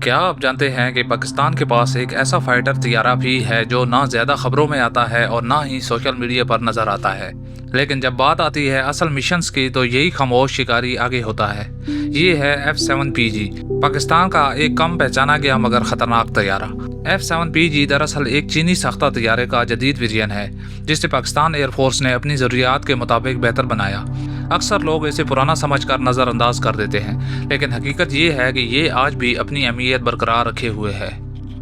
کیا آپ جانتے ہیں کہ پاکستان کے پاس ایک ایسا فائٹر طیارہ بھی ہے جو نہ زیادہ خبروں میں آتا ہے اور نہ ہی سوشل میڈیا پر نظر آتا ہے، لیکن جب بات آتی ہے اصل مشنز کی تو یہی خاموش شکاری آگے ہوتا ہے۔ یہ ہے F-7PG، پاکستان کا ایک کم پہچانا گیا مگر خطرناک طیارہ۔ F-7PG دراصل ایک چینی ساختہ طیارے کا جدید ویرین ہے جسے پاکستان ایئر فورس نے اپنی ضروریات کے مطابق بہتر بنایا۔ اکثر لوگ اسے پرانا سمجھ کر نظر انداز کر دیتے ہیں، لیکن حقیقت یہ ہے کہ یہ آج بھی اپنی اہمیت برقرار رکھے ہوئے ہے۔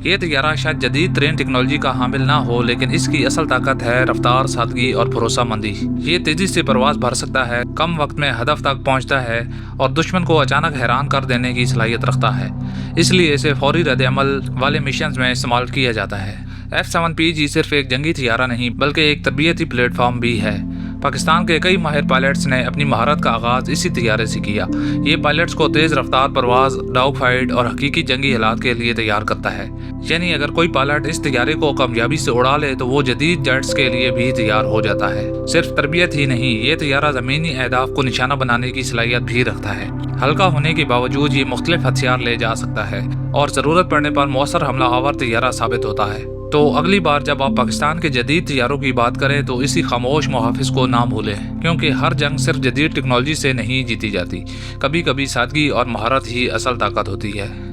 یہ طیارہ شاید جدید ترین ٹیکنالوجی کا حامل نہ ہو، لیکن اس کی اصل طاقت ہے رفتار، سادگی اور بھروسہ مندی۔ یہ تیزی سے پرواز بھر سکتا ہے، کم وقت میں ہدف تک پہنچتا ہے اور دشمن کو اچانک حیران کر دینے کی صلاحیت رکھتا ہے، اس لیے اسے فوری رد عمل والے مشنز میں استعمال کیا جاتا ہے۔ F-7PG صرف ایک جنگی طیارہ نہیں بلکہ ایک تربیتی پلیٹ فارم بھی ہے۔ پاکستان کے کئی ماہر پائلٹس نے اپنی مہارت کا آغاز اسی طیارے سے کیا۔ یہ پائلٹس کو تیز رفتار پرواز، ڈاگ فائٹ اور حقیقی جنگی حالات کے لیے تیار کرتا ہے۔ یعنی اگر کوئی پائلٹ اس طیارے کو کامیابی سے اڑا لے تو وہ جدید جیٹس کے لیے بھی تیار ہو جاتا ہے۔ صرف تربیت ہی نہیں، یہ طیارہ زمینی اہداف کو نشانہ بنانے کی صلاحیت بھی رکھتا ہے۔ ہلکا ہونے کے باوجود یہ مختلف ہتھیار لے جا سکتا ہے اور ضرورت پڑنے پر مؤثر حملہ آور طیارہ ثابت ہوتا ہے۔ تو اگلی بار جب آپ پاکستان کے جدید طیاروں کی بات کریں تو اسی خاموش محافظ کو نہ بھولیں، کیونکہ ہر جنگ صرف جدید ٹیکنالوجی سے نہیں جیتی جاتی، کبھی کبھی سادگی اور مہارت ہی اصل طاقت ہوتی ہے۔